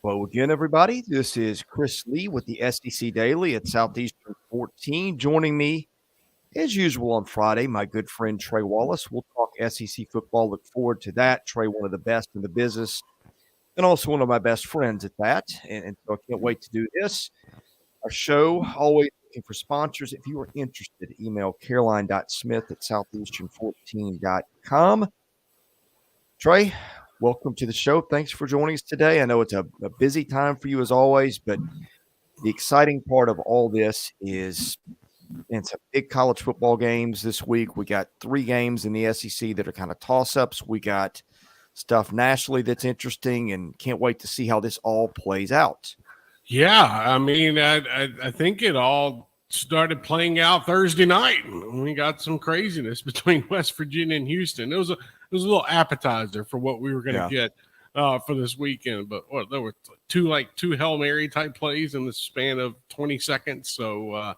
Well, again, everybody, this is Chris Lee with the SEC Daily at Southeastern 14. Joining me, as usual on Friday, my good friend Trey Wallace. We'll talk SEC football. Look forward to that. Trey, one of the best in the business, and also one of my best friends at that. And so I can't wait to do this. Our show, always looking for sponsors. If you are interested, email caroline.smith at southeastern14.com. Trey, welcome to the show. Thanks for joining us today. I know it's a busy time for you as always, but the exciting part of all this is and some big college football games this week. We got 3 games in the SEC that are kind of toss-ups. We got stuff nationally that's interesting and can't wait to see how this all plays out. Yeah, I mean, I think it all started playing out Thursday night. We got some craziness between West Virginia and Houston. It was a little appetizer for what we were going to get for this weekend. But there were two Hail Mary type plays in the span of 20 seconds. So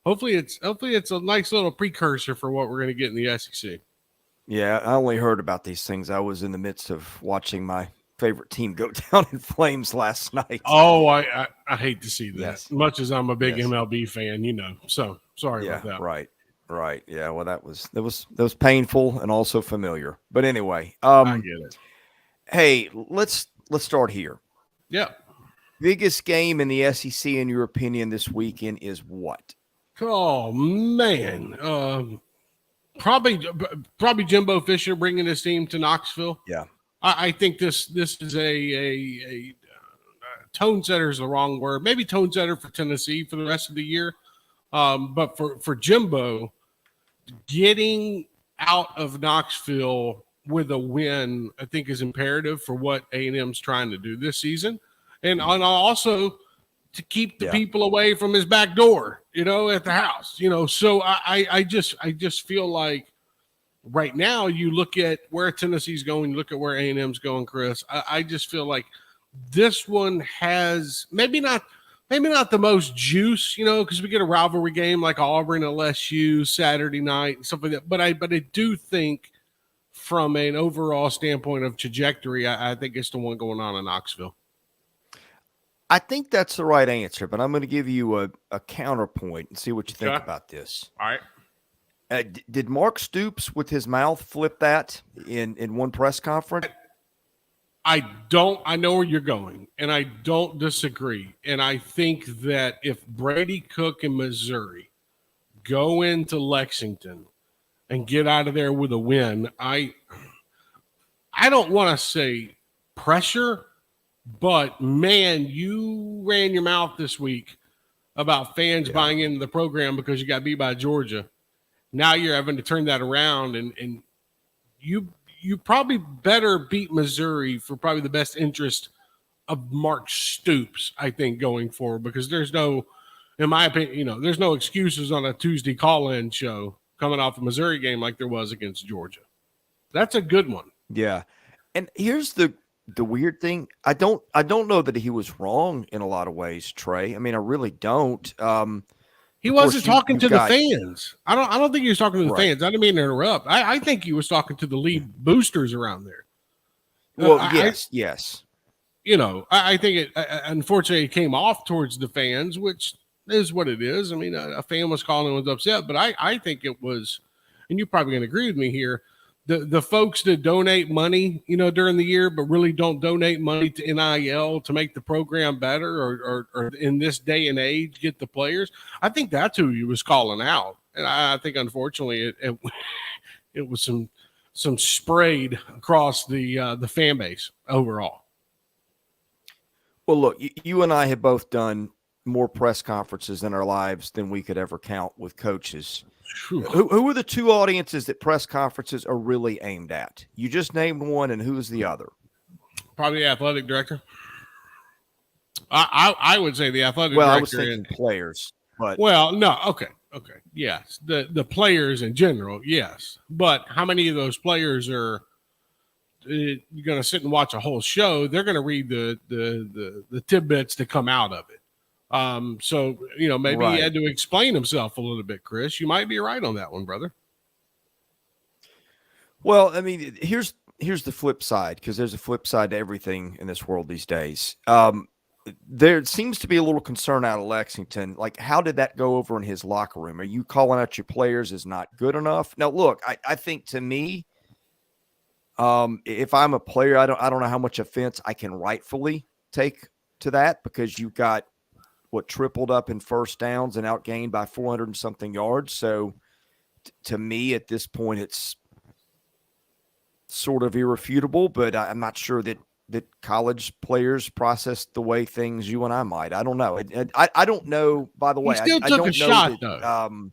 hopefully it's a nice little precursor for what we're going to get in the SEC. Yeah, I only heard about these things. I was in the midst of watching my favorite team go down in flames last night. Oh, I hate to see that. Yes. Much as I'm a big MLB fan, So sorry about that. Right. Yeah. Well, that was painful and also familiar. But anyway, I get it. Hey, let's start here. Yeah. Biggest game in the SEC, in your opinion, this weekend is what? Oh man, probably Jimbo Fisher bringing his team to Knoxville. Yeah. I think this is a tone setter is the wrong word. Maybe tone setter for Tennessee for the rest of the year. But for Jimbo, getting out of Knoxville with a win, I think is imperative for what A&M's trying to do this season. And also to keep the people away from his back door, at the house, So I just feel like right now you look at where Tennessee's going, you look at where A&M's going, Chris. I just feel like this one has maybe not the most juice, because we get a rivalry game like Auburn and LSU Saturday night and stuff like that. But I do think from an overall standpoint of trajectory, I think it's the one going on in Knoxville. I think that's the right answer, but I'm going to give you a counterpoint and see what you think about this. All right. Did Mark Stoops with his mouth flip that in one press conference? I know where you're going, and I don't disagree. And I think that if Brady Cook and Missouri go into Lexington and get out of there with a win, I don't want to say pressure, but man, you ran your mouth this week about fans buying into the program because you got beat by Georgia. Now you're having to turn that around, and you probably better beat Missouri for probably the best interest of Mark Stoops, I think, going forward, because there's no, in my opinion, there's no excuses on a Tuesday call-in show coming off a Missouri game like there was against Georgia. That's a good one. Yeah. And here's the weird thing. I don't know that he was wrong in a lot of ways, Trey. I mean, I really don't. He wasn't talking to the fans. I don't think he was talking to the fans. I didn't mean to interrupt. I think he was talking to the lead boosters around there. Well, yes. I think it unfortunately came off towards the fans, which is what it is. I mean, a fan was calling and was upset, but I think it was, and you're probably going to agree with me here, the folks that donate money, during the year, but really don't donate money to NIL to make the program better or in this day and age, get the players. I think that's who he was calling out. And I think, unfortunately, it was some sprayed across the fan base overall. Well, look, you and I have both done more press conferences in our lives than we could ever count with coaches. Who are the 2 audiences that press conferences are really aimed at? You just named one, and who's the other? Probably the athletic director. I would say the athletic director. Well, I was thinking players. But no, okay, yes, the players in general, yes, but how many of those players are you're going to sit and watch a whole show? They're going to read the tidbits that come out of it. So, maybe he had to explain himself a little bit, Chris. You might be right on that one, brother. Well, I mean, here's the flip side, because there's a flip side to everything in this world these days. there seems to be a little concern out of Lexington. Like, how did that go over in his locker room? Are you calling out your players as not good enough? Now, look, I think to me, if I'm a player, I don't know how much offense I can rightfully take to that, because you got tripled up in first downs and outgained by 400 and something yards. So to me at this point, it's sort of irrefutable, but I'm not sure that college players process the way things you and I might. I don't know. I don't know, by the way. He still I took don't a shot, that, though.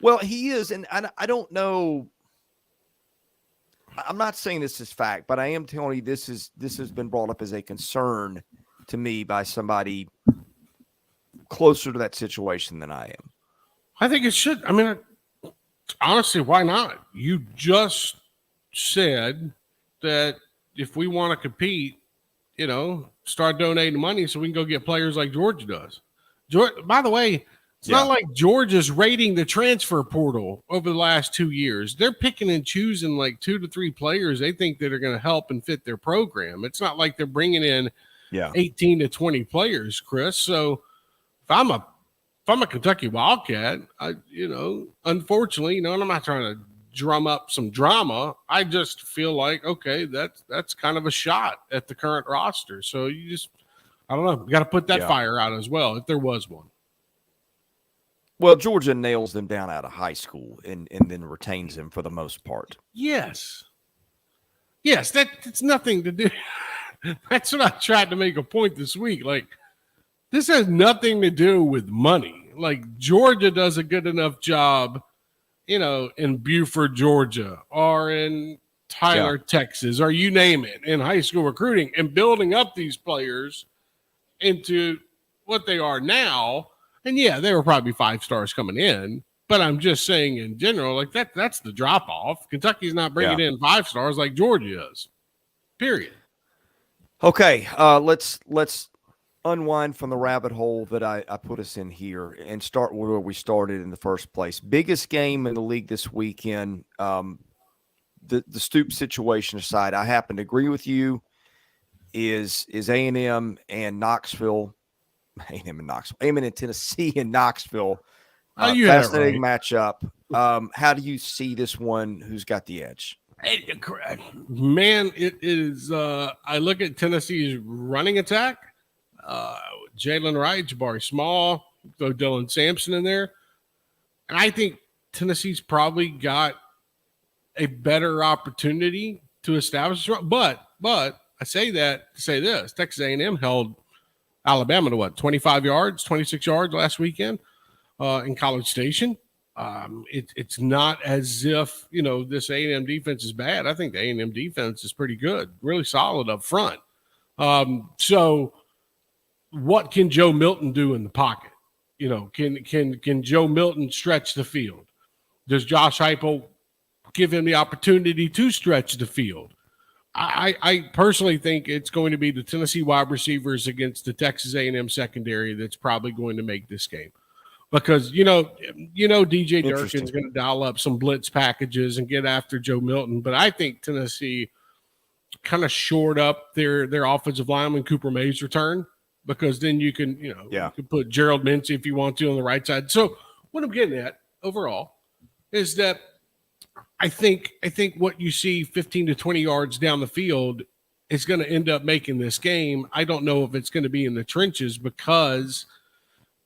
Well, he is, and I don't know. I'm not saying this is fact, but I am telling you this has been brought up as a concern to me by somebody closer to that situation than I am. I think it should. I mean, honestly, why not? You just said that if we want to compete, start donating money so we can go get players like Georgia does. By the way, it's not like Georgia's raiding the transfer portal over the last 2 years. They're picking and choosing like 2 to 3 players they think that are going to help and fit their program. It's not like they're bringing in 18 to 20 players, Chris. So if I'm a Kentucky Wildcat, unfortunately, and I'm not trying to drum up some drama. I just feel like, okay, that's kind of a shot at the current roster. So I don't know, you got to put that fire out as well, if there was one. Well, Georgia nails them down out of high school and then retains them for the most part. Yes, that's nothing to do. That's what I tried to make a point this week. Like, this has nothing to do with money. Like, Georgia does a good enough job, in Beaufort, Georgia, or in Tyler, Texas, or you name it, in high school recruiting and building up these players into what they are now. And they were probably 5 stars coming in, but I'm just saying in general, like that's the drop off. Kentucky's not bringing in 5 stars like Georgia is. Period. Okay, let's unwind from the rabbit hole that I put us in here and start where we started in the first place. Biggest game in the league this weekend. The Stoops situation aside, I happen to agree with you. Is A&M and Knoxville, A&M and Tennessee and Knoxville. You had it fascinating right. matchup. How do you see this one? Who's got the edge? Man, it is. I look at Tennessee's running attack. Jalen Wright, Jabari Small, throw Dylan Sampson in there. And I think Tennessee's probably got a better opportunity to establish. But I say that to say this: Texas A&M held Alabama to 25 yards, 26 yards last weekend in College Station. It's not as if this A&M defense is bad. I think the A&M defense is pretty good, really solid up front. So what can Joe Milton do in the pocket? Can Joe Milton stretch the field? Does Josh Heupel give him the opportunity to stretch the field? I personally think it's going to be the Tennessee wide receivers against the Texas A&M secondary that's probably going to make this game, because DJ Durkin's going to dial up some blitz packages and get after Joe Milton, but I think Tennessee kind of shored up their offensive lineman Cooper May's return, because then you can you can put Gerald Mincey if you want to on the right side. So what I'm getting at overall is that I think what you see 15 to 20 yards down the field is going to end up making this game. I don't know if it's going to be in the trenches, because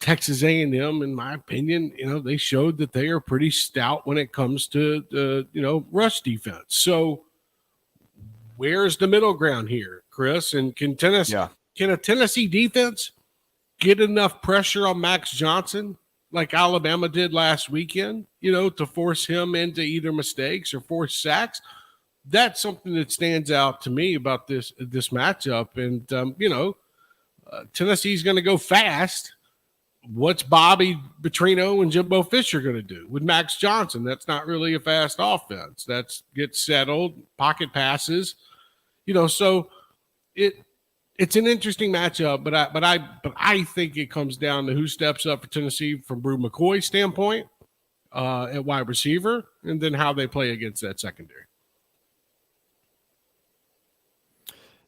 Texas A&M, in my opinion, they showed that they are pretty stout when it comes to the rush defense. So where's the middle ground here, Chris? And can a Tennessee defense get enough pressure on Max Johnson like Alabama did last weekend, to force him into either mistakes or force sacks? That's something that stands out to me about this matchup. And, Tennessee's going to go fast. What's Bobby Petrino and Jimbo Fisher going to do with Max Johnson? That's not really a fast offense. That's get settled, pocket passes, so it's an interesting matchup, but I think it comes down to who steps up for Tennessee from Brew McCoy's standpoint at wide receiver, and then how they play against that secondary.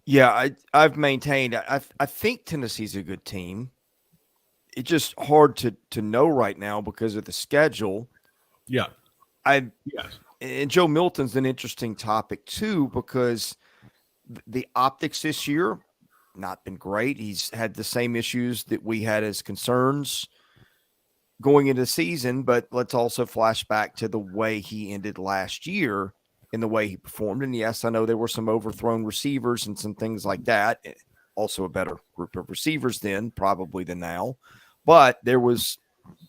Yeah, I've maintained. I think Tennessee's a good team. It's just hard to know right now because of the schedule. Yeah. I Yes. and Joe Milton's an interesting topic too because the optics this year not been great. He's had the same issues that we had as concerns going into the season, but let's also flash back to the way he ended last year and the way he performed. And yes, I know there were some overthrown receivers and some things like that. Also a better group of receivers then, probably than now. But there was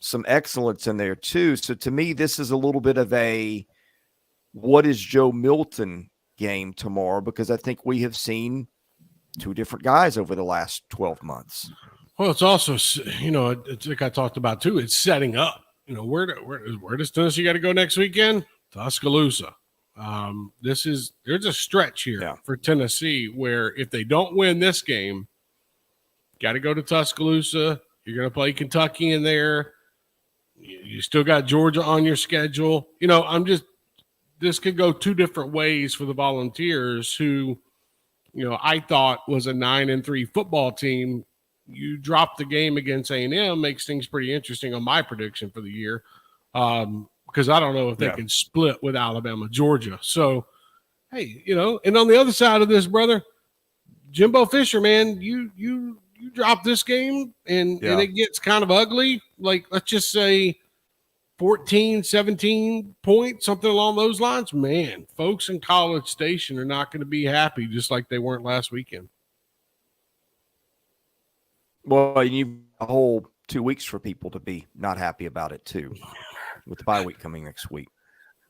some excellence in there too. So to me, this is a little bit of a what is Joe Milton game tomorrow, because I think we have seen two different guys over the last 12 months. Well, it's also, it's like I talked about too. It's setting up. Where does Tennessee got to go next weekend? Tuscaloosa. There's a stretch here for Tennessee where if they don't win this game, got to go to Tuscaloosa. You're going to play Kentucky in there. You still got Georgia on your schedule. This could go two different ways for the Volunteers, who, I thought was a 9-3 football team. You drop the game against A&M, makes things pretty interesting on my prediction for the year, because I don't know if they can split with Alabama, Georgia. So, hey, and on the other side of this, brother, Jimbo Fisher, man, you drop this game and it gets kind of ugly. Like, let's just say 14, 17 points, something along those lines. Man, folks in College Station are not going to be happy, just like they weren't last weekend. Well, you need a whole 2 weeks for people to be not happy about it too, with the bye week coming next week.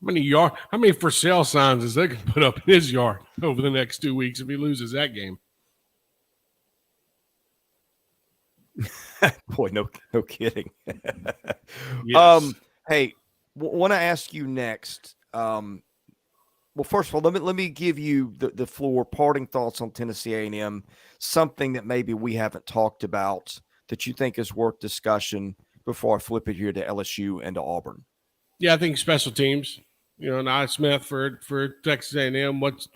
How many for sale signs is they can put up in his yard over the next 2 weeks if he loses that game? Boy, no kidding. Yes. Hey, want to ask you next. Well, first of all, let me give you the floor. Parting thoughts on Tennessee A&M. Something that maybe we haven't talked about that you think is worth discussion before I flip it here to LSU and to Auburn. Yeah, I think special teams. Smith for Texas A&M. What's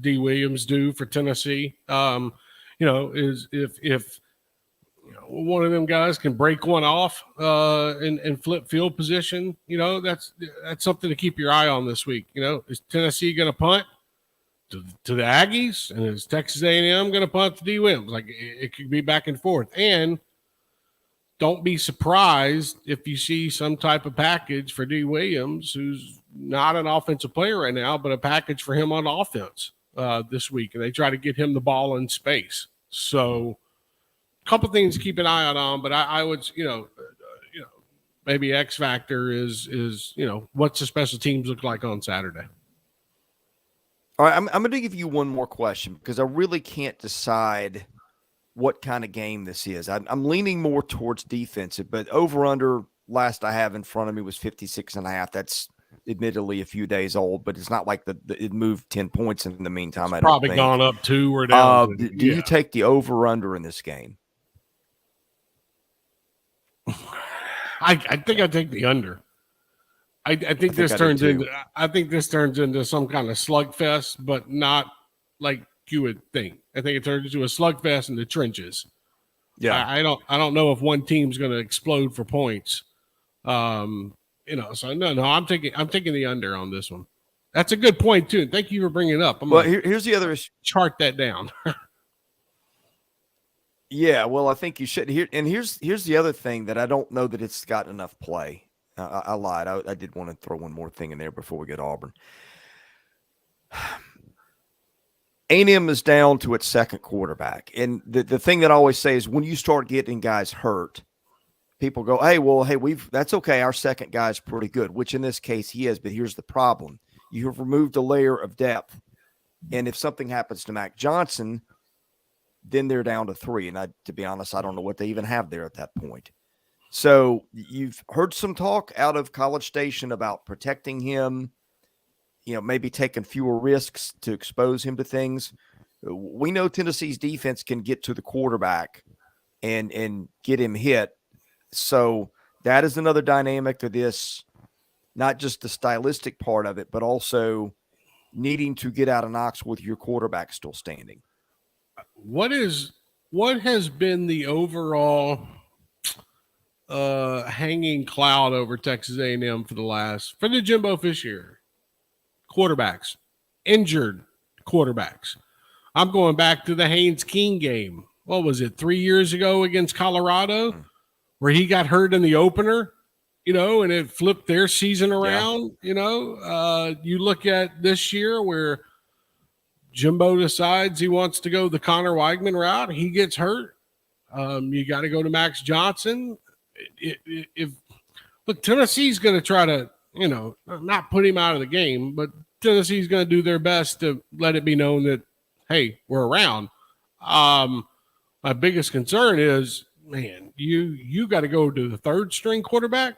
D. Williams do for Tennessee? Is if one of them guys can break one off and flip field position, that's something to keep your eye on this week. Is Tennessee going to punt to the Aggies, and is Texas A&M going to punt to D. Williams? Like, it could be back and forth. And don't be surprised if you see some type of package for D. Williams, who's not an offensive player right now, but a package for him on offense this week, and they try to get him the ball in space. So, a couple things to keep an eye out on, but I would, maybe X factor is what's the special teams look like on Saturday. All right, I'm going to give you one more question because I really can't decide what kind of game this is. I'm leaning more towards defensive, but over under last I have in front of me was 56.5. That's admittedly a few days old, but it's not like it moved 10 points in the meantime. It's probably gone up 2 or down. Do you take the over under in this game? I think I take the under. I think this turns into some kind of slugfest, but not like you would think. I think it turns into a slugfest in the trenches. Yeah, I don't know if one team's going to explode for points. So no, I'm taking the under on this one. That's a good point too. Thank you for bringing it up. Here's the other issue. Chart that down. Yeah, well, I think you should. Here's the other thing that I don't know that it's got enough play. I lied. I did want to throw one more thing in there before we get to Auburn. A&M is down to its second quarterback. And the thing that I always say is when you start getting guys hurt, people go, hey, that's okay. Our second guy's pretty good, which in this case he is. But here's the problem. You have removed a layer of depth. And if something happens to Mac Johnson, then they're down to 3. And to be honest, I don't know what they even have there at that point. So you've heard some talk out of College Station about protecting him, maybe taking fewer risks to expose him to things. We know Tennessee's defense can get to the quarterback and get him hit. So that is another dynamic to this, not just the stylistic part of it, but also needing to get out of Knox with your quarterback still standing. what has been the overall hanging cloud over Texas A&M for the Jimbo Fish year? Quarterbacks, injured quarterbacks. I'm going back to the Haynes King game. What was it, 3 years ago against Colorado, where he got hurt in the opener, and it flipped their season around. Yeah. You look at this year where Jimbo decides he wants to go the Connor Weigman route. He gets hurt. You got to go to Max Johnson. Look, Tennessee's going to try to, not put him out of the game, but Tennessee's going to do their best to let it be known that, hey, we're around. My biggest concern is, man, you got to go to the third string quarterback.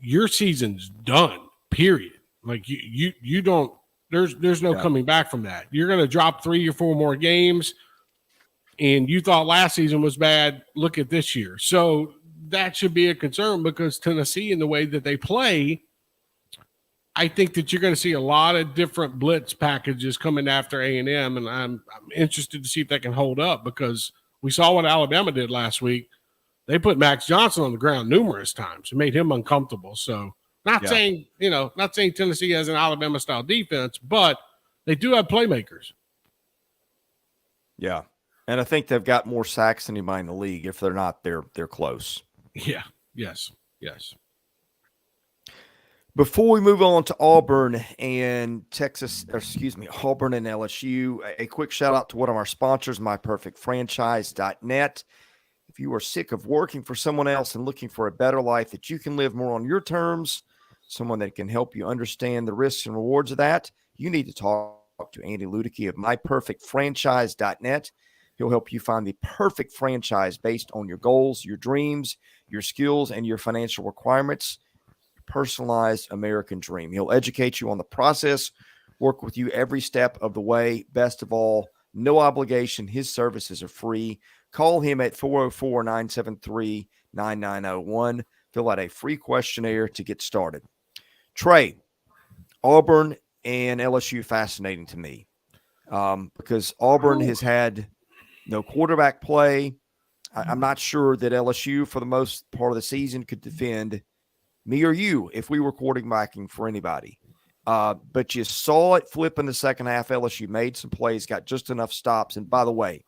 Your season's done, period. Like you don't, there's no coming back from that. You're going to drop 3 or 4 more games, and you thought last season was bad. Look at this year. So that should be a concern, because Tennessee, in the way that they play, I think that you're going to see a lot of different blitz packages coming after A&M, and I'm interested to see if they can hold up, because we saw what Alabama did last week. They put Max Johnson on the ground numerous times and made him uncomfortable. So not saying Tennessee has an Alabama-style defense, but they do have playmakers. Yeah, and I think they've got more sacks than anybody in the league. If they're not, they're close. Yeah, yes. Before we move on to Auburn and Auburn and LSU, a quick shout out to one of our sponsors, myperfectfranchise.net. If you are sick of working for someone else and looking for a better life that you can live more on your terms, someone that can help you understand the risks and rewards of that, you need to talk to Andy Ludicky of myperfectfranchise.net. He'll help you find the perfect franchise based on your goals, your dreams, your skills, and your financial requirements. Personalized American dream. He'll educate you on the process, work with you every step of the way. Best of all, no obligation. His services are free. Call him at 404-973-9901. Fill out a free questionnaire to get started. Trey, Auburn and LSU fascinating to me, because Auburn has had no quarterback play. I'm not sure that LSU, for the most part of the season, could defend me or you if we were quarterbacking for anybody. But you saw it flip in the second half. LSU made some plays, got just enough stops. And by the way,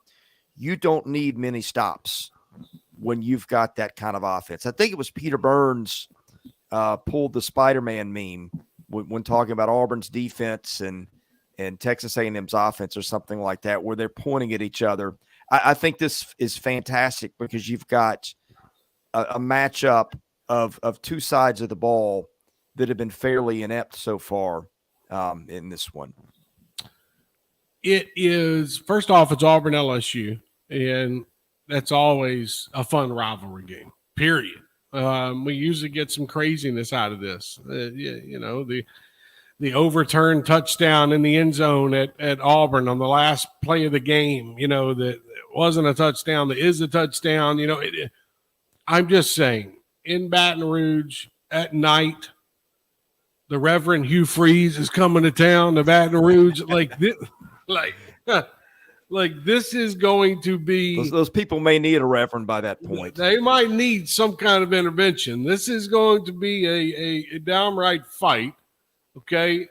you don't need many stops when you've got that kind of offense. I think it was Peter Burns pulled the Spider-Man meme when talking about Auburn's defense and Texas A&M's offense or something like that, where they're pointing at each other. I think this is fantastic, because you've got a matchup of two sides of the ball that have been fairly inept so far in this one. It is, first off, it's Auburn LSU, and that's always a fun rivalry game, period. We usually get some craziness out of this. The overturned touchdown in the end zone at Auburn on the last play of the game, that wasn't a touchdown, that is a touchdown. I'm just saying, in Baton Rouge at night, the Reverend Hugh Freeze is coming to town to Baton Rouge. This is going to be. Those people may need a reverend by that point. They might need some kind of intervention. This is going to be a downright fight. Okay.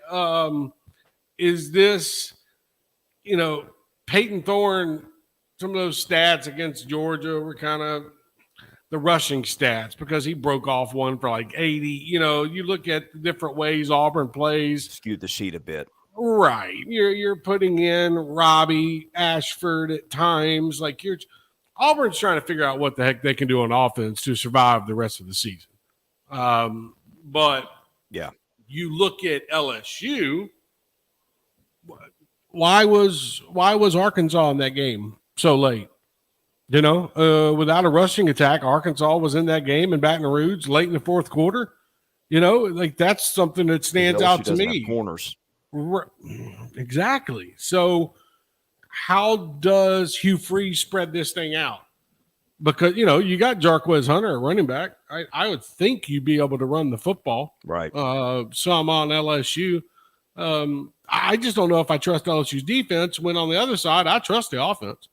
Is this, Peyton Thorne, some of those stats against Georgia were kind of the rushing stats, because he broke off one for like 80. You look at the different ways Auburn plays. Skewed the sheet a bit. Right. You're putting in Robbie Ashford at times. Auburn's trying to figure out what the heck they can do on offense to survive the rest of the season. But yeah, you look at LSU. Why was Arkansas in that game so late? Without a rushing attack, Arkansas was in that game in Baton Rouge late in the fourth quarter. That's something that stands out to me. Corners. Exactly. So how does Hugh Freeze spread this thing out? Because, you got Jarquez Hunter, a running back. I would think you'd be able to run the football. Right. Some on LSU. I just don't know if I trust LSU's defense, when on the other side, I trust the offense.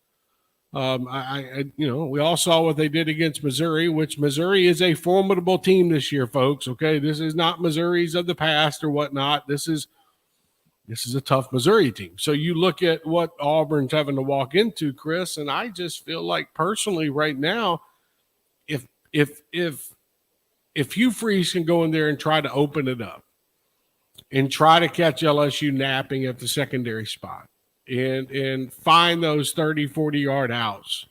We all saw what they did against Missouri, which Missouri is a formidable team this year, folks. Okay, this is not Missouri's of the past or whatnot. This is a tough Missouri team. So you look at what Auburn's having to walk into, Chris, and I just feel like personally right now, if Hugh Freeze can go in there and try to open it up and try to catch LSU napping at the secondary spot and find those 30, 40-yard outs,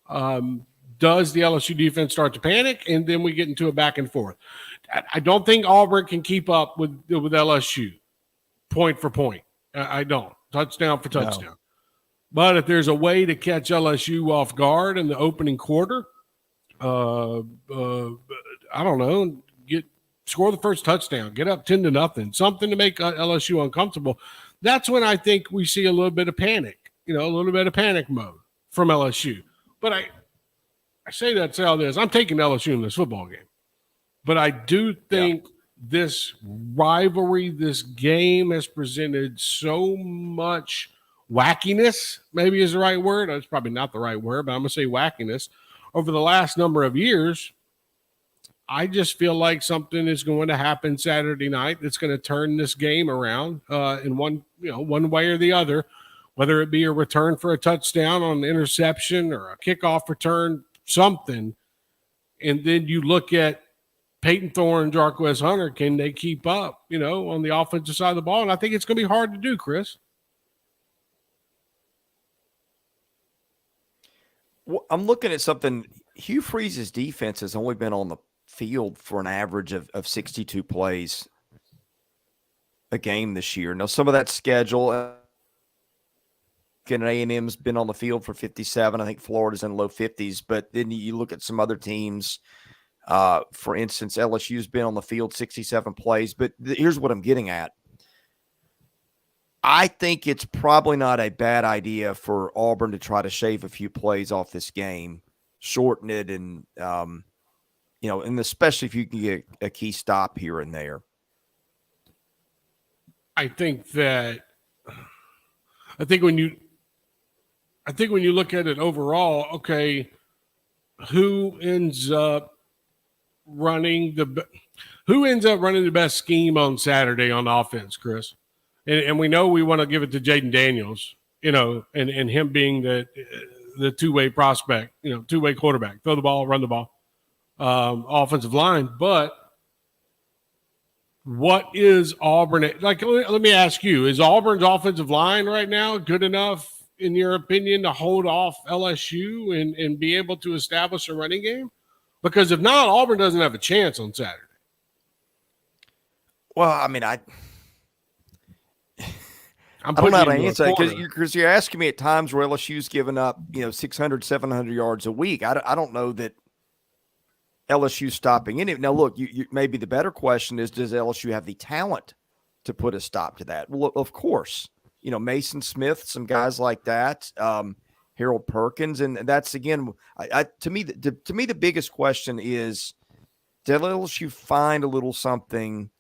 does the LSU defense start to panic? And then we get into a back and forth. I don't think Auburn can keep up with LSU point for point. I don't. Touchdown for touchdown. No. But if there's a way to catch LSU off guard in the opening quarter, I don't know, score the first touchdown, get up 10-0, something to make LSU uncomfortable. That's when I think we see a little bit of panic, a little bit of panic mode from LSU. But I say that to say all this. I'm taking LSU in this football game. But I do think this rivalry, this game has presented so much wackiness, maybe is the right word. That's probably not the right word, but I'm going to say wackiness. Over the last number of years, I just feel like something is going to happen Saturday night that's going to turn this game around in one way or the other, whether it be a return for a touchdown on an interception or a kickoff return, something. And then you look at Peyton Thorne, Jarquez Hunter, can they keep up, on the offensive side of the ball? And I think it's going to be hard to do, Chris. Well, I'm looking at something. Hugh Freeze's defense has only been on the field for an average of 62 plays a game this year. Now, some of that schedule, A&M's been on the field for 57. I think Florida's in the low 50s. But then you look at some other teams. For instance, LSU's been on the field 67 plays. But here's what I'm getting at. I think it's probably not a bad idea for Auburn to try to shave a few plays off this game, shorten it, and and especially if you can get a key stop here and there. I think when you look at it overall, okay, who ends up running the best scheme on Saturday on offense, Chris? And we know we want to give it to Jaden Daniels, and him being the two-way prospect, two-way quarterback, throw the ball, run the ball, offensive line. But what is Auburn? Like, let me ask you, is Auburn's offensive line right now good enough, in your opinion, to hold off LSU and be able to establish a running game? Because if not, Auburn doesn't have a chance on Saturday. Well, I mean, I don't know how to answer that because you're asking me at times where LSU's given up, 600, 700 yards a week. I don't know that LSU's stopping any. Now, look, you maybe the better question is, does LSU have the talent to put a stop to that? Well, of course, Mason Smith, some guys like that, Harold Perkins, and that's again, to me, the biggest question is, did LSU find a little something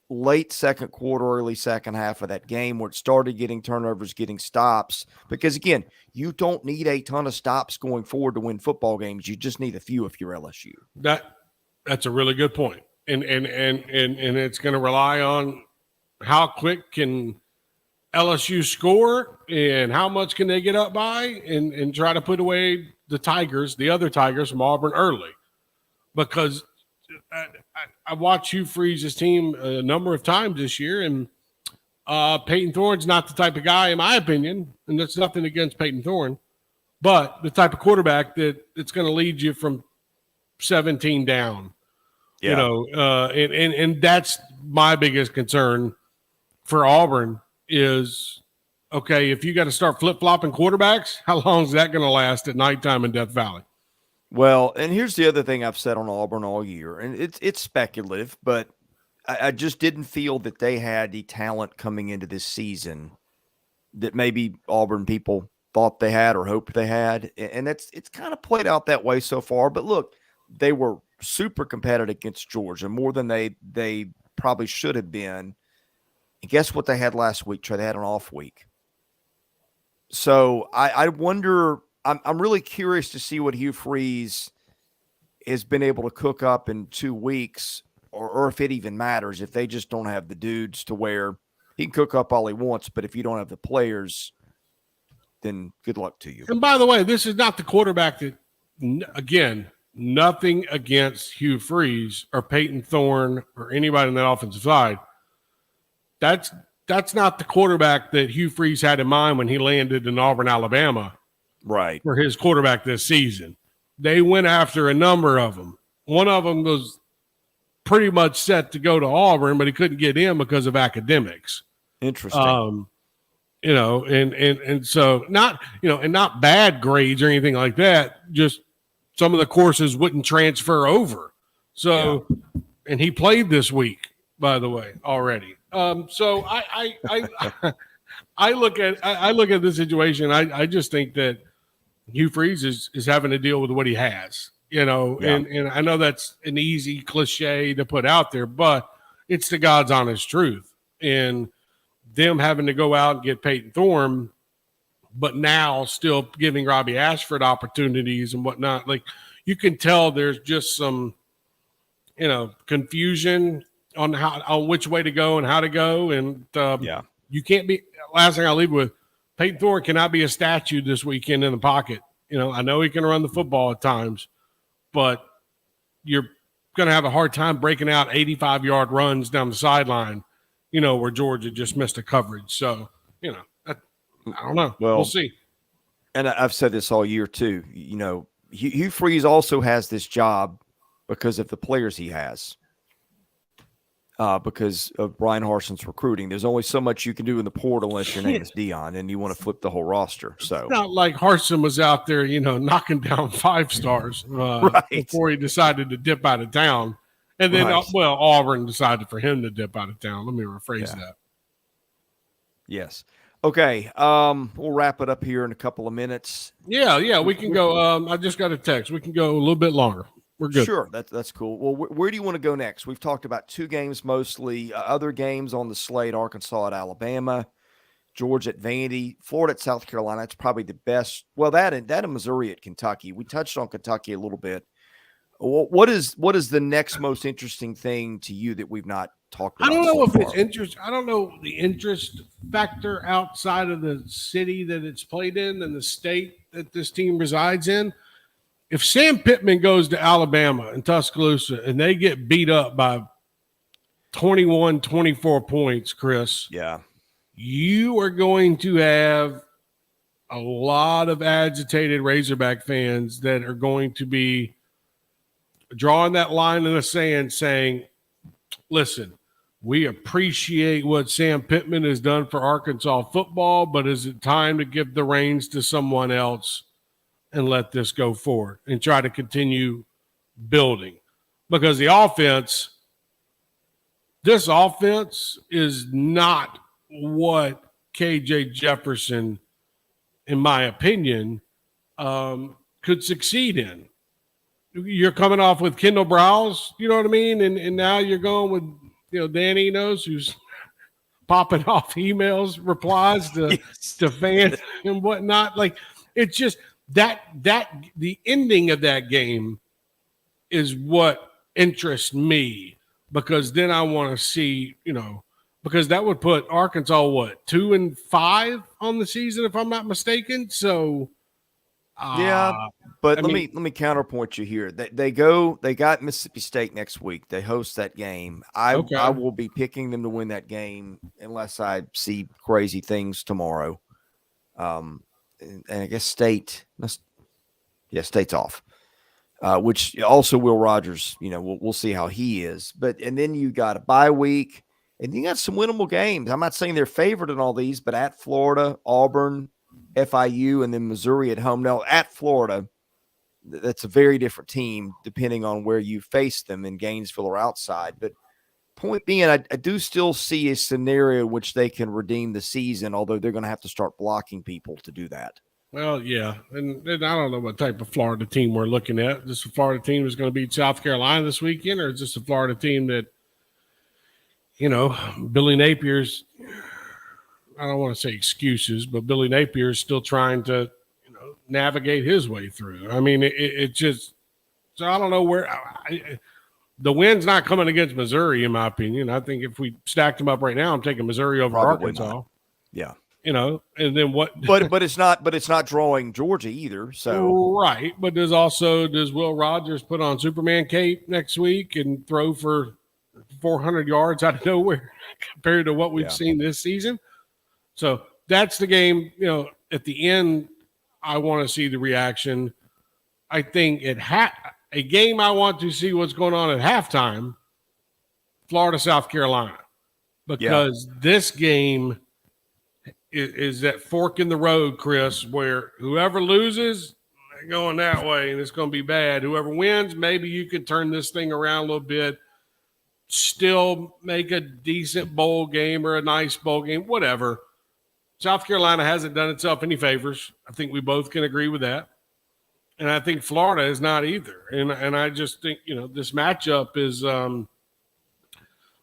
late second quarter, early second half of that game where it started getting turnovers, getting stops? Because again, you don't need a ton of stops going forward to win football games. You just need a few if you're LSU. That's a really good point. And it's going to rely on how quick can LSU score and how much can they get up by and try to put away the other Tigers from Auburn early. Because I watched Hugh Freeze's team a number of times this year, and Peyton Thorne's not the type of guy, in my opinion, and that's nothing against Peyton Thorne, but the type of quarterback that it's going to lead you from 17 down. Yeah. And that's my biggest concern for Auburn is, okay, if you got to start flip-flopping quarterbacks, how long is that going to last at nighttime in Death Valley? Well, and here's the other thing I've said on Auburn all year, and it's speculative, but I just didn't feel that they had the talent coming into this season that maybe Auburn people thought they had or hoped they had, and it's kind of played out that way so far. But look, they were super competitive against Georgia, more than they probably should have been. And guess what they had last week, Trey? They had an off week. So I wonder I'm really curious to see what Hugh Freeze has been able to cook up in 2 weeks, or if it even matters, if they just don't have the dudes to where he can cook up all he wants, but if you don't have the players, then good luck to you. And by the way, this is not the quarterback that, again, nothing against Hugh Freeze or Peyton Thorne or anybody on the offensive side. That's not the quarterback that Hugh Freeze had in mind when he landed in Auburn, Alabama, right, for his quarterback this season. They went after a number of them. One of them was pretty much set to go to Auburn, but he couldn't get in because of academics. Interesting. And so not, and not bad grades or anything like that. Just some of the courses wouldn't transfer over. So, and he played this week, by the way, already. So I look at this situation. I just think that Hugh Freeze is having to deal with what he has, and I know that's an easy cliche to put out there, but it's the God's honest truth. And them having to go out and get Peyton Thorne, but now still giving Robbie Ashford opportunities and whatnot. Like, you can tell there's just some, confusion on which way to go and how to go. And you can't be, last thing I'll leave with, Peyton Thorne cannot be a statue this weekend in the pocket. I know he can run the football at times, but you're going to have a hard time breaking out 85-yard runs down the sideline, where Georgia just missed a coverage. So, I don't know. We'll see. And I've said this all year too. Hugh Freeze also has this job because of the players he has. Because of Brian Harson's recruiting. There's only so much you can do in the portal unless your name is Dion and you want to flip the whole roster. So it's not like Harson was out there, knocking down 5 stars before he decided to dip out of town. And then, Auburn decided for him to dip out of town. Let me rephrase that. Yes. Okay. We'll wrap it up here in a couple of minutes. Yeah, we can go. I just got a text. We can go a little bit longer. We're good. Sure, that's cool. Well, where do you want to go next? We've talked about 2 games mostly. Other games on the slate: Arkansas at Alabama, Georgia at Vandy, Florida at South Carolina. That's probably the best. Well, that and Missouri at Kentucky. We touched on Kentucky a little bit. What is the next most interesting thing to you that we've not talked about? I don't know if it's interest. I don't know the interest factor outside of the city that it's played in and the state that this team resides in. If Sam Pittman goes to Alabama and Tuscaloosa and they get beat up by 21, 24 points, Chris, you are going to have a lot of agitated Razorback fans that are going to be drawing that line in the sand saying, listen, we appreciate what Sam Pittman has done for Arkansas football, but is it time to give the reins to someone else and let this go forward and try to continue building? Because this offense is not what KJ Jefferson, in my opinion, could succeed in. You're coming off with Kendall Browse, you know what I mean? And now you're going with, Dan Enos, who's popping off emails, replies to fans and whatnot. Like, it's just that the ending of that game is what interests me, because then I want to see, because that would put Arkansas 2-5 on the season, if I'm not mistaken. So but let me counterpoint you here. They got Mississippi State next week. They host that game. I will be picking them to win that game unless I see crazy things tomorrow. And I guess State's off. Which also Will Rogers, we'll see how he is. And then you got a bye week, and you got some winnable games. I'm not saying they're favored in all these, but at Florida, Auburn, FIU, and then Missouri at home. Now, at Florida, that's a very different team depending on where you face them in Gainesville or outside. But point being, I do still see a scenario in which they can redeem the season, although they're going to have to start blocking people to do that. Well, yeah, and I don't know what type of Florida team we're looking at. Is this a Florida team that's going to beat South Carolina this weekend, or is this a Florida team that, Billy Napier's, I don't want to say excuses, but Billy Napier's still trying to, navigate his way through. I mean, it just – so I don't know where the win's not coming against Missouri, in my opinion. I think if we stacked them up right now, I'm taking Missouri over Probably Arkansas. not. Yeah. And then what? But it's not drawing Georgia either. So right. But does Will Rogers put on Superman cape next week and throw for 400 yards out of nowhere compared to what we've seen this season? So that's the game. At the end, I want to see the reaction. I think a game I want to see what's going on at halftime, Florida, South Carolina, because this game is that fork in the road, Chris, where whoever loses, they're going that way, and it's going to be bad. Whoever wins, maybe you could turn this thing around a little bit, still make a decent bowl game or a nice bowl game, whatever. South Carolina hasn't done itself any favors. I think we both can agree with that. And I think Florida is not either. And I just think, this matchup is the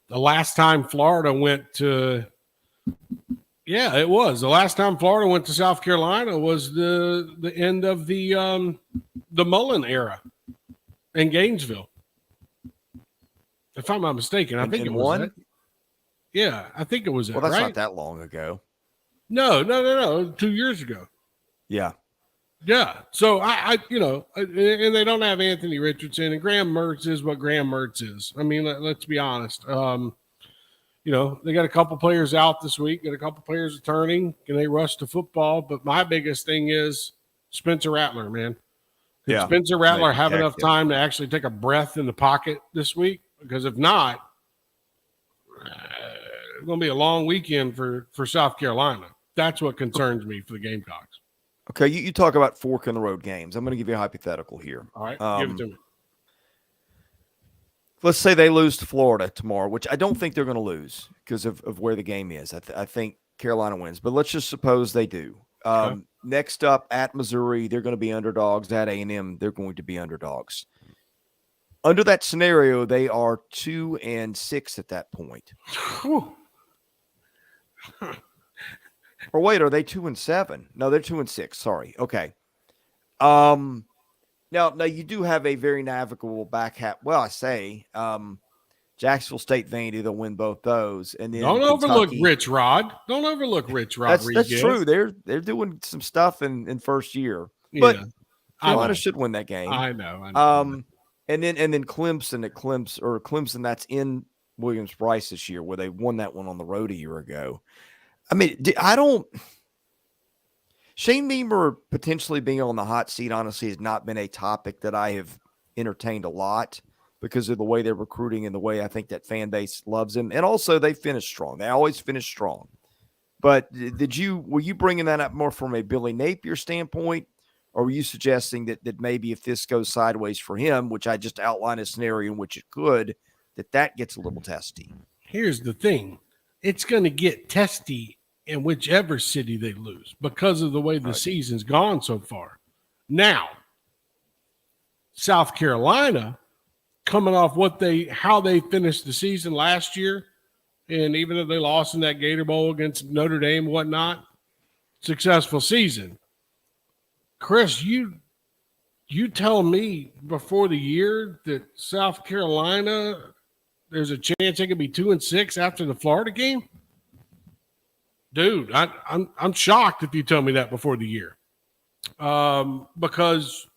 last time Florida went to – yeah, it was. The last time Florida went to South Carolina was the end of the Mullen era in Gainesville. If I'm not mistaken, I think it was that. Yeah, I think it was that. Well, that's right? not that long ago. No. 2 years ago. Yeah. Yeah. So I and they don't have Anthony Richardson, and Graham Mertz is what Graham Mertz is. I mean, let's be honest. They got a couple players out this week, got a couple players returning. Can they rush to football? But my biggest thing is Spencer Rattler, man. Did Spencer Rattler have enough time to actually take a breath in the pocket this week? Because if not, it's going to be a long weekend for South Carolina. That's what concerns me for the Gamecocks. Okay, you talk about fork in the road games. I'm going to give you a hypothetical here. All right, give it to me. Let's say they lose to Florida tomorrow, which I don't think they're going to lose because of where the game is. I think Carolina wins, but let's just suppose they do. Okay. Next up at Missouri, they're going to be underdogs. At A&M, they're going to be underdogs. Under that scenario, they are 2-6 at that point. Or wait, are they 2-7? No, they're 2-6. Sorry. Okay. Now you do have a very navigable back half. Well, I say Jacksonville State, Vandy, they'll win both those, and then don't overlook Rich Rod. Don't overlook Rich Rodriguez. That's true. They're doing some stuff in first year, but Carolina should win that game. I know. And then Clemson. That's in Williams-Brice this year, where they won that one on the road a year ago. I mean, Shane Beamer potentially being on the hot seat, honestly, has not been a topic that I have entertained a lot because of the way they're recruiting and the way I think that fan base loves him. And also they finish strong. They always finish strong. But were you bringing that up more from a Billy Napier standpoint, or were you suggesting that maybe if this goes sideways for him, which I just outlined a scenario in which it could, that gets a little testy? Here's the thing. It's going to get testy in whichever city they lose because of the way the season's gone so far. Now, South Carolina, coming off how they finished the season last year, and even if they lost in that Gator Bowl against Notre Dame and whatnot, successful season. Chris, you tell me before the year that South Carolina, there's a chance they could be 2-6 after the Florida game? Dude, I'm shocked if you tell me that before the year, because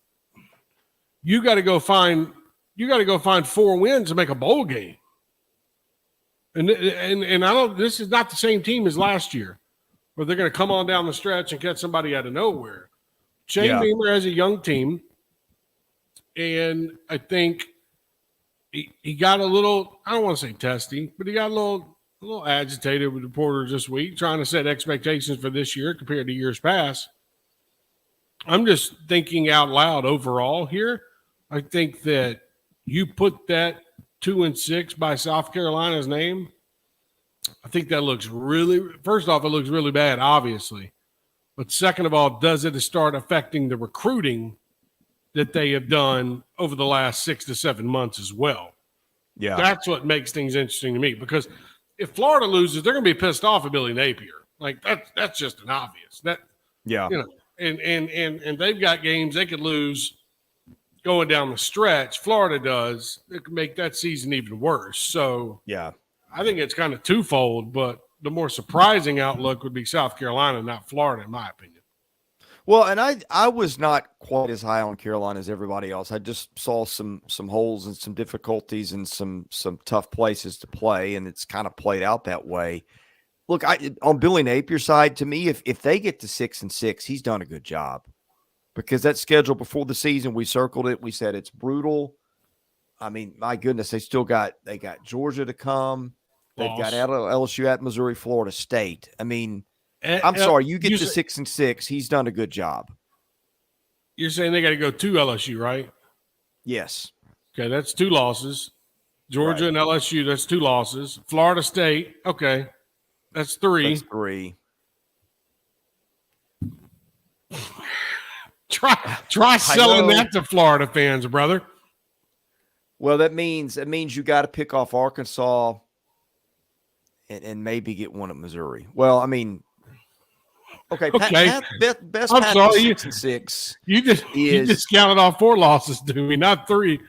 you got to go find 4 wins to make a bowl game, and I don't. This is not the same team as last year, where they're going to come on down the stretch and catch somebody out of nowhere. Shane Beamer has a young team, and I think he got a little. I don't want to say testy, but he got a little agitated with reporters this week, trying to set expectations for this year compared to years past. I'm just thinking out loud overall here. I think that you put that 2-6 by South Carolina's name. I think that looks first off, it looks really bad, obviously. But second of all, does it start affecting the recruiting that they have done over the last 6 to 7 months as well? Yeah. That's what makes things interesting to me, because if Florida loses, they're going to be pissed off at Billy Napier. Like that's just an obvious. and they've got games they could lose going down the stretch. Florida does. It could make that season even worse. So Yeah. I think it's kind of twofold, but the more surprising outlook would be South Carolina, not Florida, in my opinion. Well, and I was not quite as high on Carolina as everybody else. I just saw some holes and some difficulties and some tough places to play, and it's kind of played out that way. Look, on Billy Napier's side, to me, if they get to 6-6, he's done a good job, because that schedule before the season, we circled it. We said it's brutal. I mean, my goodness, they got Georgia to come. They've got LSU at Missouri, Florida State. I mean, I'm sorry, you get to 6-6, he's done a good job. You're saying they got to go to LSU, right? Yes. Okay, that's 2 losses. Georgia and LSU, that's 2 losses. Florida State, okay, that's 3. That's 3. Try selling that to Florida fans, brother. Well, that means you got to pick off Arkansas and maybe get one at Missouri. Well, I mean, okay. Best I'm path sorry, to 6-6. You just counted off 4 losses to me, not 3.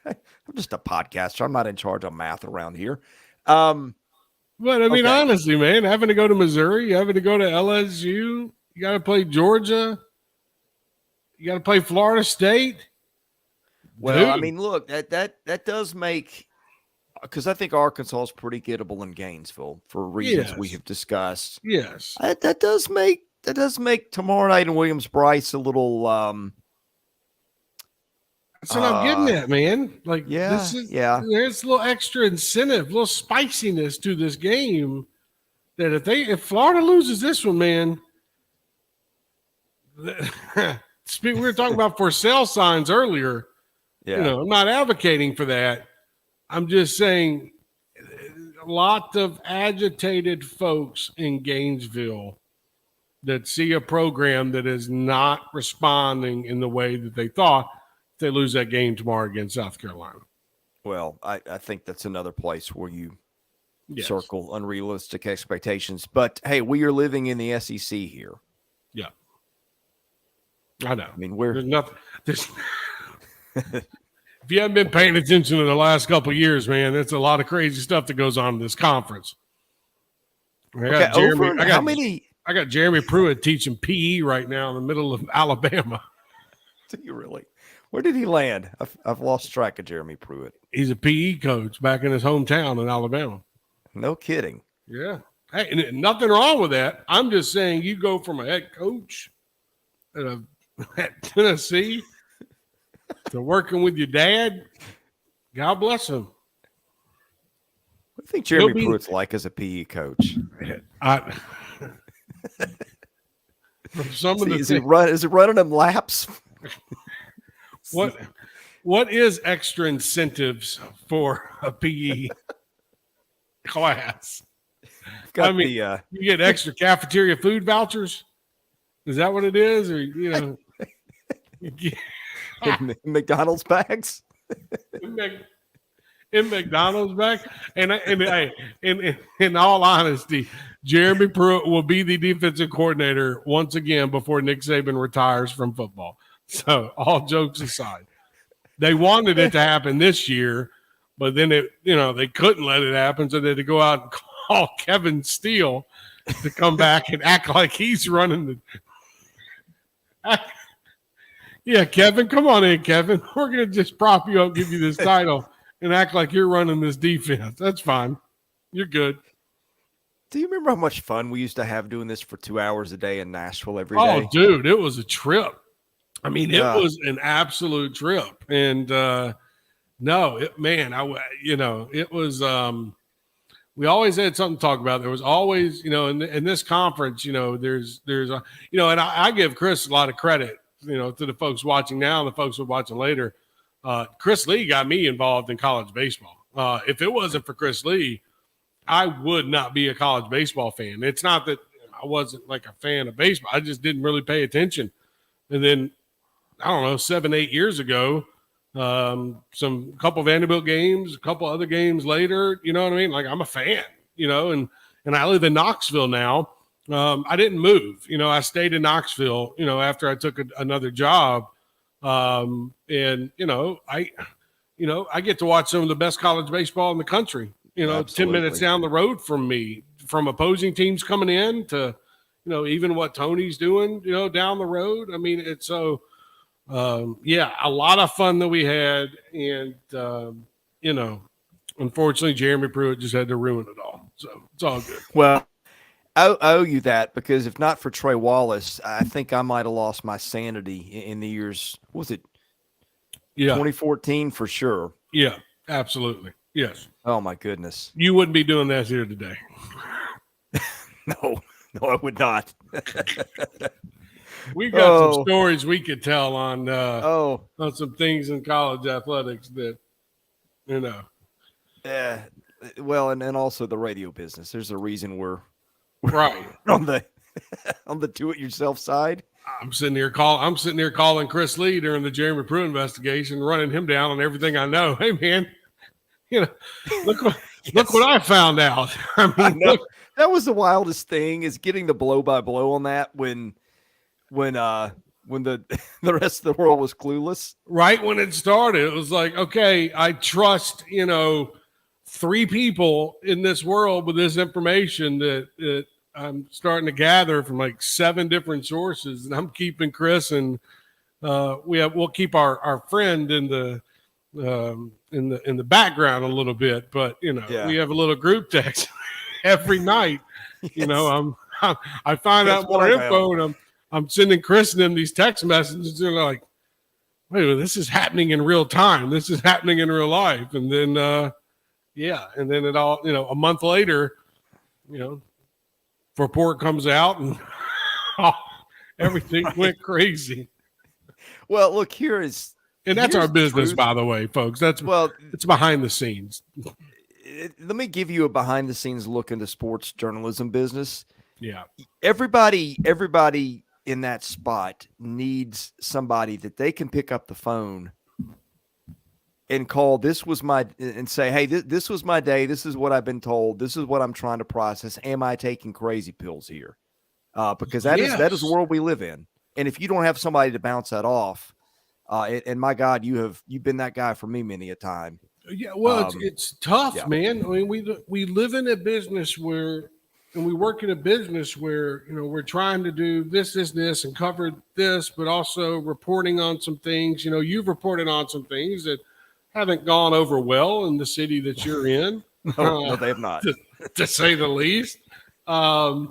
I'm just a podcaster. I'm not in charge of math around here. But I mean, honestly, man, having to go to Missouri, having to go to LSU, you got to play Georgia, you got to play Florida State. Well, dude. I mean, look, that does make, because I think Arkansas is pretty gettable in Gainesville for reasons we have discussed. Yes, that does make tomorrow night in Williams-Brice a little. That's what I'm getting at, man. Like, there's a little extra incentive, a little spiciness to this game. That if Florida loses this one, man, we were talking about for sale signs earlier. Yeah. You know, I'm not advocating for that. I'm just saying a lot of agitated folks in Gainesville that see a program that is not responding in the way that they thought if they lose that game tomorrow against South Carolina. Well, I think that's another place where you circle unrealistic expectations. But, hey, we are living in the SEC here. Yeah. I know. I mean, there's nothing. If you haven't been paying attention to the last couple of years, man, there's a lot of crazy stuff that goes on in this conference. I got Jeremy Pruitt teaching PE right now in the middle of Alabama. Do you really? Where did he land? I've lost track of Jeremy Pruitt. He's a PE coach back in his hometown in Alabama. No kidding. Yeah. Hey, and nothing wrong with that. I'm just saying you go from a head coach at Tennessee to working with your dad. God bless him. What do you think Jeremy Pruitt's like as a PE coach? Is he running them laps? What is extra incentives for a PE class? You get extra cafeteria food vouchers. Is that what it is? Or in McDonald's bags? in McDonald's bag. And in all honesty, Jeremy Pruitt will be the defensive coordinator once again before Nick Saban retires from football. So all jokes aside, they wanted it to happen this year, but then they couldn't let it happen, so they had to go out and call Kevin Steele to come back and act like he's running the. Yeah, Kevin, come on in, Kevin. We're gonna just prop you up, give you this title, and act like you're running this defense. That's fine. You're good. Do you remember how much fun we used to have doing this for 2 hours a day in Nashville every day? Oh, dude, it was a trip. I mean, it was an absolute trip. And it was, we always had something to talk about. There was always, in this conference, and I give Chris a lot of credit, to the folks watching now and the folks who are watching later. Chris Lee got me involved in college baseball. If it wasn't for Chris Lee, I would not be a college baseball fan. It's not that I wasn't like a fan of baseball. I just didn't really pay attention. And then, I don't know, 7-8 years ago, couple Vanderbilt games, a couple other games later, you know what I mean? Like, I'm a fan, and I live in Knoxville now, I didn't move. I stayed in Knoxville, after I took another job. And, I get to watch some of the best college baseball in the country, Absolutely. 10 minutes down the road from me, from opposing teams coming in to, even what Tony's doing, down the road. I mean, it's so, a lot of fun that we had. And, unfortunately, Jeremy Pruitt just had to ruin it all. So it's all good. Well, I owe you that, because if not for Trey Wallace, I think I might have lost my sanity in the years, was it 2014 for sure? Yeah, absolutely. Yes. Oh, my goodness. You wouldn't be doing that here today. No, I would not. We got some stories we could tell on some things in college athletics that, Yeah. Well, and also the radio business. There's a reason we're right on the do-it-yourself side. I'm sitting here calling Chris Lee during the Jeremy Pruitt investigation, running him down on everything I know. Hey, man, look what I found out. I know. That was the wildest thing, is getting the blow-by-blow on that when the rest of the world was clueless. Right when it started, it was like, okay, I trust, 3 people in this world with this information that I'm starting to gather from like 7 different sources, and I'm keeping Chris and we'll keep our friend in the background a little bit, but we have a little group text every night. Yes. I find out more info, and I'm sending Chris and them these text messages. They're like, wait a minute, this is happening in real time. This is happening in real life. And then, and then it all, a month later, report comes out and everything went crazy. Well, look, that's our business, by the way, folks. It's behind the scenes. Let me give you a behind the scenes look into sports journalism business. Yeah. Everybody in that spot needs somebody that they can pick up the phone and call. And say, hey, this was my day. This is what I've been told. This is what I'm trying to process. Am I taking crazy pills here? Because that is the world we live in. And if you don't have somebody to bounce that off, and my God, you've been that guy for me many a time. Yeah, well, it's tough, man. I mean, we live in a business where, and we work in a business where, we're trying to do this, and cover this, but also reporting on some things. You've reported on some things that haven't gone over well in the city that you're in. No, they have not, to say the least. If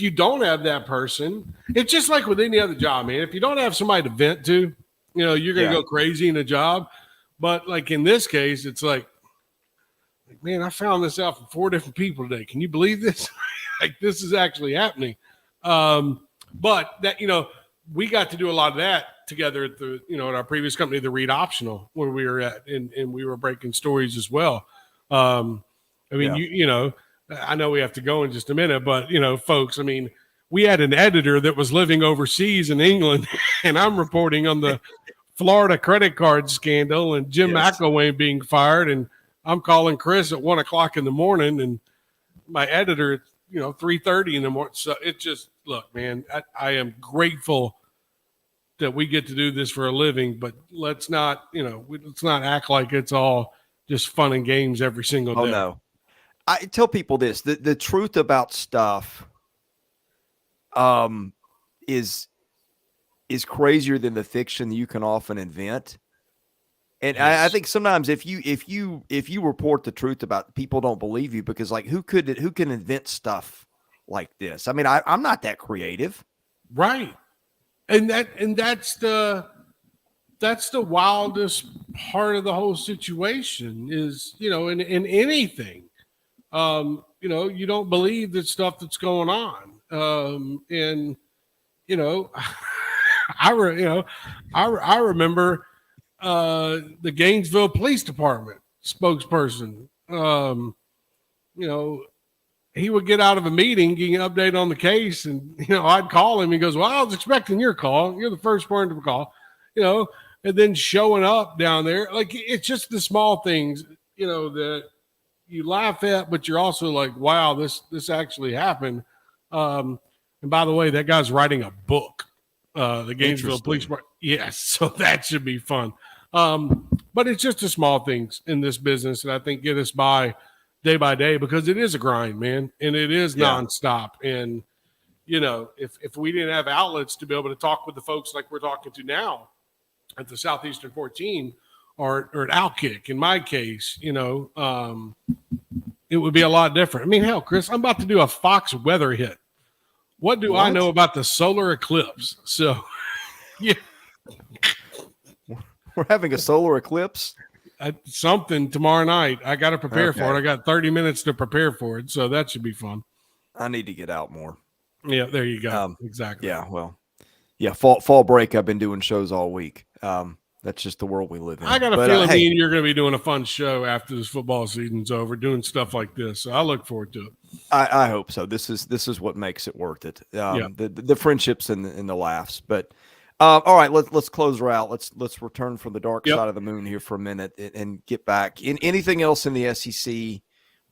you don't have that person, it's just like with any other job, man. If you don't have somebody to vent to, you're going to go crazy in a job. But like in this case, it's like, man, I found this out from 4 different people today. Can you believe this? Like, this is actually happening. But that, we got to do a lot of that together at at our previous company, the Read Optional, where we were at, and we were breaking stories as well. I mean, I know we have to go in just a minute, but folks, I mean, we had an editor that was living overseas in England, and I'm reporting on the Florida credit card scandal and Jim McElwain being fired, and I'm calling Chris at 1:00 in the morning, and my editor at 3:30 in the morning. So it just, look, man, I am grateful that we get to do this for a living, but let's not act like it's all just fun and games every single day. Oh no, I tell people this: the truth about stuff is crazier than the fiction you can often invent. And I think sometimes if you report the truth about, people don't believe you, because like who can invent stuff like this? I mean, I'm not that creative, right? And that's the wildest part of the whole situation is, in anything, you don't believe the stuff that's going on. I remember the Gainesville Police Department spokesperson, he would get out of a meeting, getting an update on the case, and I'd call him. He goes, "Well, I was expecting your call. You're the first person to call," and then showing up down there, like it's just the small things, that you laugh at, but you're also like, wow, this actually happened. And by the way, that guy's writing a book. The Gainesville Police Department. Yes, so that should be fun. But it's just the small things in this business that I think get us by day, because it is a grind, man, and it is nonstop. And if we didn't have outlets to be able to talk with the folks like we're talking to now at the Southeastern 14 or at Outkick, in my case, it would be a lot different. I mean, hell, Chris, I'm about to do a Fox weather hit. What do I know about the solar eclipse? So, yeah. We're having a solar eclipse? Something tomorrow night. I got to prepare for it. I got 30 minutes to prepare for it, so that should be fun. I need to get out more. Yeah, there you go. Exactly. Yeah, well, fall break, I've been doing shows all week. That's just the world we live in. I got a feeling me and you're going to be doing a fun show after this football season's over, doing stuff like this. So I look forward to it. I hope so. This is what makes it worth it. The friendships and the laughs. But all right, let's close her out. Let's return from the dark side of the moon here for a minute and get back. Anything else in the SEC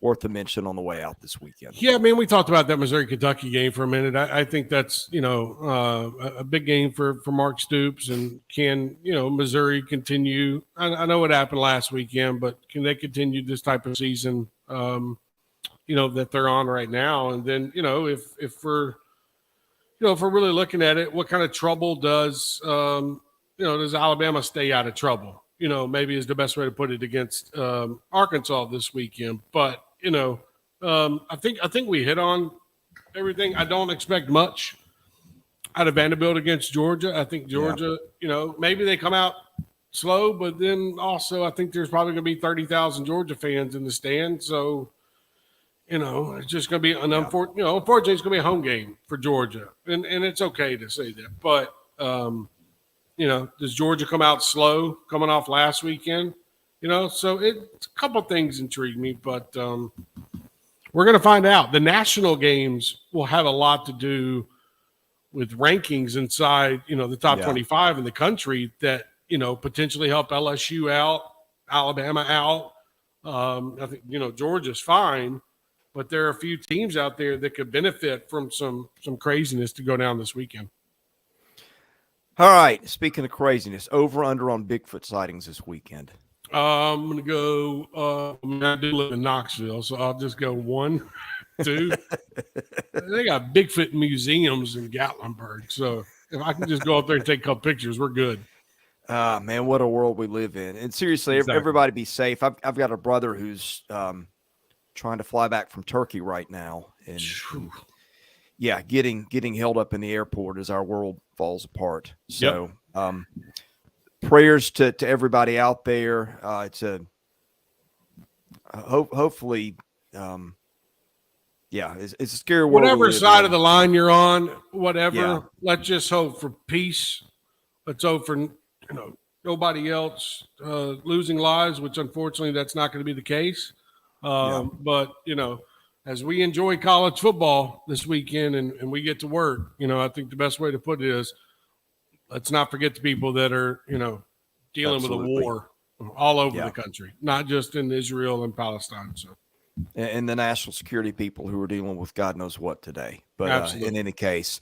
worth a mention on the way out this weekend? Yeah, I mean, we talked about that Missouri-Kentucky game for a minute. I think that's, a big game for Mark Stoops. And can, Missouri continue? I know what happened last weekend, but can they continue this type of season, that they're on right now? And then, if we're really looking at it, what kind of trouble does Alabama stay out of trouble? Maybe is the best way to put it against Arkansas this weekend. But, I think we hit on everything. I don't expect much out of Vanderbilt against Georgia. I think Georgia, maybe they come out slow, but then also I think there's probably going to be 30,000 Georgia fans in the stand. So, it's just going to be unfortunately, it's going to be a home game for Georgia. And it's okay to say that. But, does Georgia come out slow coming off last weekend? So it's a couple things intrigue me, but we're going to find out. The national games will have a lot to do with rankings inside, the top 25 in the country that, potentially help LSU out, Alabama out. I think, Georgia's fine, but there are a few teams out there that could benefit from some craziness to go down this weekend. All right. Speaking of craziness, over under on Bigfoot sightings this weekend. I'm going to go, I do live in Knoxville, so I'll just go 1, 2. They got Bigfoot museums in Gatlinburg. So if I can just go up there and take a couple pictures, we're good. Man, what a world we live in. And seriously, everybody be safe. I've got a brother who's trying to fly back from Turkey right now. And getting held up in the airport as our world falls apart. So, prayers to everybody out there. It's a hopefully, it's a scary world. Whatever side of the line you're on, whatever. Let's just hope for peace. Let's hope for nobody else losing lives, which unfortunately that's not going to be the case. But as we enjoy college football this weekend and we get to work, I think the best way to put it is, let's not forget the people that are, dealing with a war all over the country, not just in Israel and Palestine. So, and the national security people who are dealing with God knows what today. But in any case,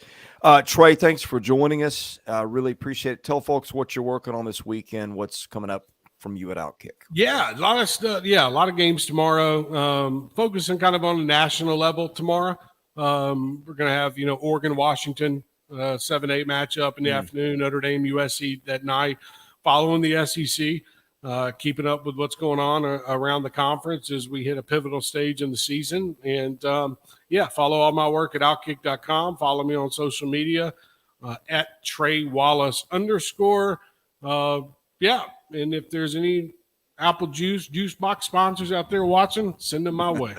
Trey, thanks for joining us. Really appreciate it. Tell folks what you're working on this weekend, what's coming up from you at Outkick. Yeah, a lot of stuff. Yeah, a lot of games tomorrow. Focusing kind of on the national level tomorrow. We're going to have, Oregon, Washington, 7-8 matchup in the afternoon, Notre Dame, USC that night, following the SEC, keeping up with what's going on around the conference as we hit a pivotal stage in the season. And, follow all my work at Outkick.com. Follow me on social media at Trey Wallace _. And if there's any apple juice box sponsors out there watching, send them my way.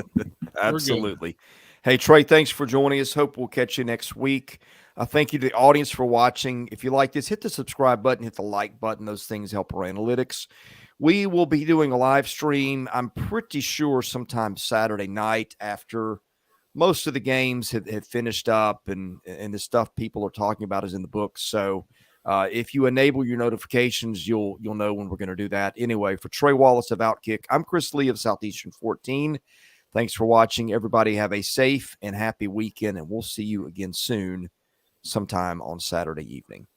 Absolutely. Hey, Trey, thanks for joining us. Hope we'll catch you next week. Thank you to the audience for watching. If you like this, hit the subscribe button, hit the like button. Those things help our analytics. We will be doing a live stream, I'm pretty sure, sometime Saturday night after most of the games have finished up and the stuff people are talking about is in the books. So If you enable your notifications, you'll know when we're going to do that. Anyway, for Trey Wallace of Outkick, I'm Chris Lee of Southeastern 14. Thanks for watching. Everybody have a safe and happy weekend, and we'll see you again soon, sometime on Saturday evening.